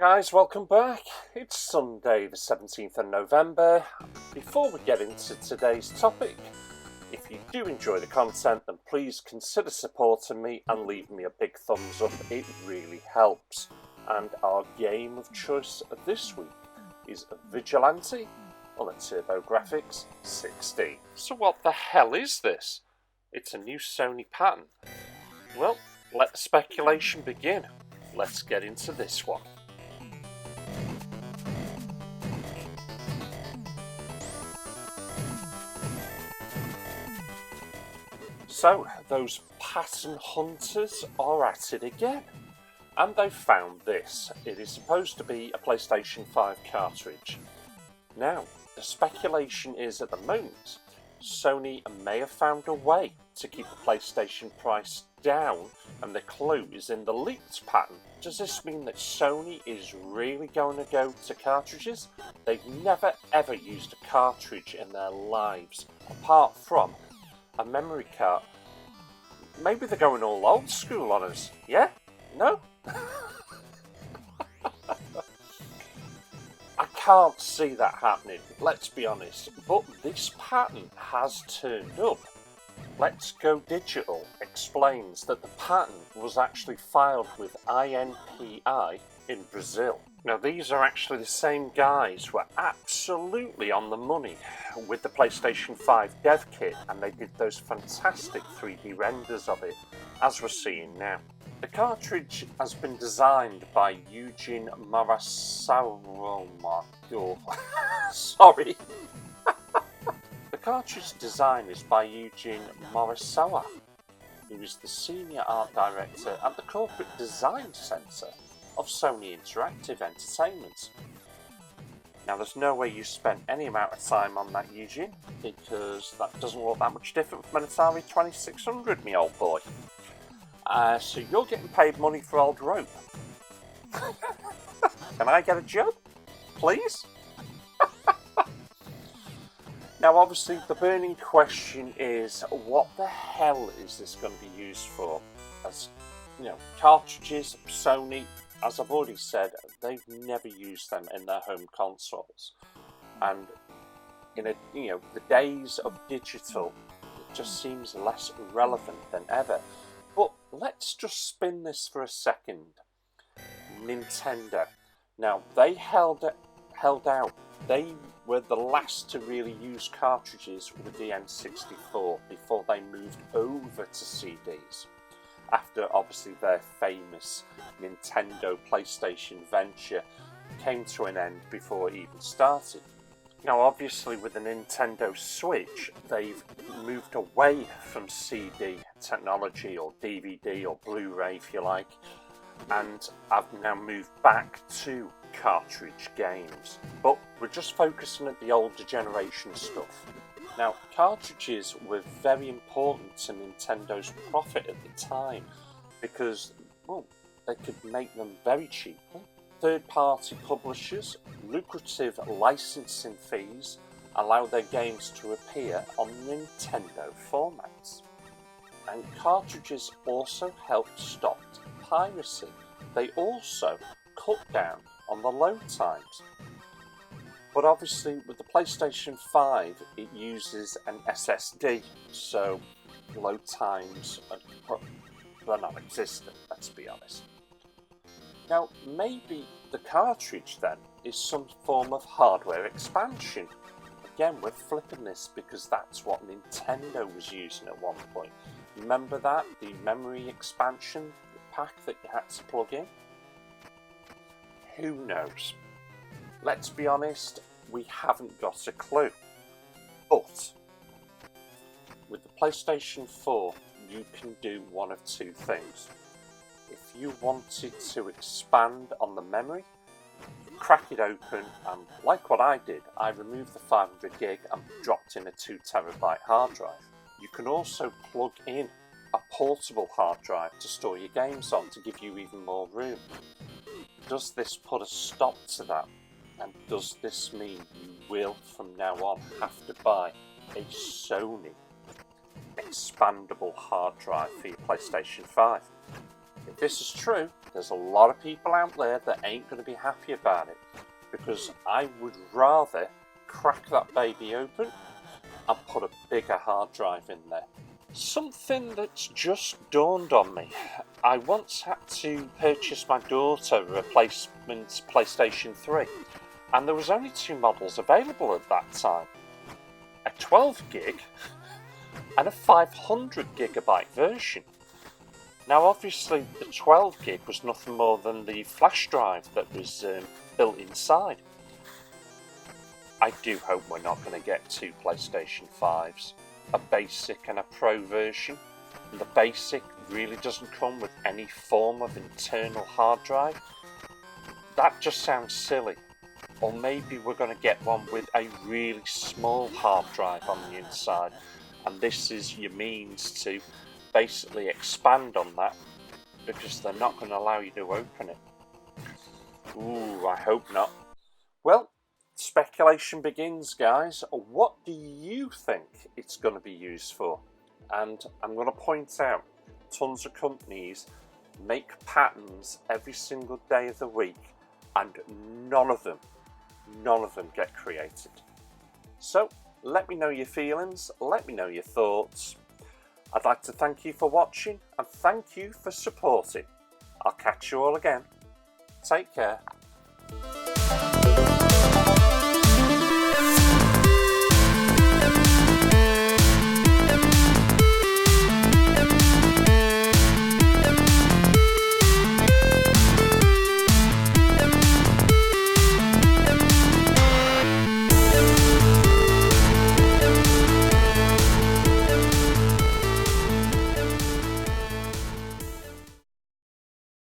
Hi guys, welcome back. It's Sunday the 17th of November. Before we get into today's topic, if you do enjoy the content, then please consider supporting me and leave me a big thumbs up. It really helps. And our game of choice this week is Vigilante on the TurboGrafx 16. So what the hell is this? It's a new Sony pattern. Well, let the speculation begin. Let's get into this one. So, those pattern hunters are at it again. And they've found this. It is supposed to be a PlayStation 5 cartridge. Now, the speculation is at the moment, Sony may have found a way to keep the PlayStation price down, and the clue is in the leaked pattern. Does this mean that Sony is really going to go to cartridges? They've never ever used a cartridge in their lives, apart from a memory card. Maybe they're going all old school on us. Yeah? No? I can't see that happening, let's be honest. But this pattern has turned up. Let's Go Digital explains that the pattern was actually filed with INPI in Brazil. Now these are actually the same guys who were absolutely on the money with the PlayStation 5 dev kit, and they did those fantastic 3D renders of it, as we're seeing now. The cartridge has been designed by Eugene Marasawa. Sorry. The cartridge design is by Eugene Morisawa, who is the Senior Art Director at the Corporate Design Centre of Sony Interactive Entertainment. Now there's no way you spent any amount of time on that, Eugene, because that doesn't look that much different from an Atari 2600, me old boy. So you're getting paid money for old rope. Can I get a job, please? Now obviously the burning question is, what the hell is this going to be used for? As you know, cartridges, Sony, as I've already said, they've never used them in their home consoles. And in the days of digital, it just seems less relevant than ever. But let's just spin this for a second. Nintendo. Now they held out. They were the last to really use cartridges with the N64 before they moved over to CDs. After obviously their famous Nintendo PlayStation venture came to an end before it even started. Now obviously with the Nintendo Switch, they've moved away from CD technology or DVD or Blu-ray if you like, and I've now moved back to cartridge games. But we're just focusing at the older generation stuff. Now, cartridges were very important to Nintendo's profit at the time because, well, they could make them very cheaply. Third-party publishers, lucrative licensing fees allow their games to appear on Nintendo formats. And cartridges also helped stop piracy. They also cut down on the load times. But obviously with the PlayStation 5 it uses an SSD, so load times are non-existent, let's be honest. Now maybe the cartridge then is some form of hardware expansion. Again, we're flipping this because that's what Nintendo was using at one point. Remember that? The memory expansion pack that you had to plug in? Who knows? Let's be honest, we haven't got a clue. But with the PlayStation 4, you can do one of two things. If you wanted to expand on the memory, crack it open, and like what I did, I removed the 500 gig and dropped in a 2 terabyte hard drive. You can also plug in a portable hard drive to store your games on to give you even more room. Does this put a stop to that? And does this mean you will from now on have to buy a Sony expandable hard drive for your PlayStation 5? if this is true, there's a lot of people out there that ain't going to be happy about it, because I would rather crack that baby open and put a bigger hard drive in there. Something that's just dawned on me. I once had to purchase my daughter a replacement PlayStation 3, and there was only 2 models available at that time. A 12 gig and a 500 gigabyte version. Now obviously the 12 gig was nothing more than the flash drive that was built inside. I do hope we're not going to get 2 PlayStation 5s, a basic and a pro version. And the basic really doesn't come with any form of internal hard drive. That just sounds silly. Or maybe we're going to get one with a really small hard drive on the inside, and this is your means to basically expand on that, because they're not going to allow you to open it. Ooh, I hope not. Well, speculation begins, guys. What do you think it's going to be used for? And I'm going to point out, tons of companies make patterns every single day of the week, and none of them get created. So let me know your feelings, let me know your thoughts. I'd like to thank you for watching, and thank you for supporting. I'll catch you all again. Take care.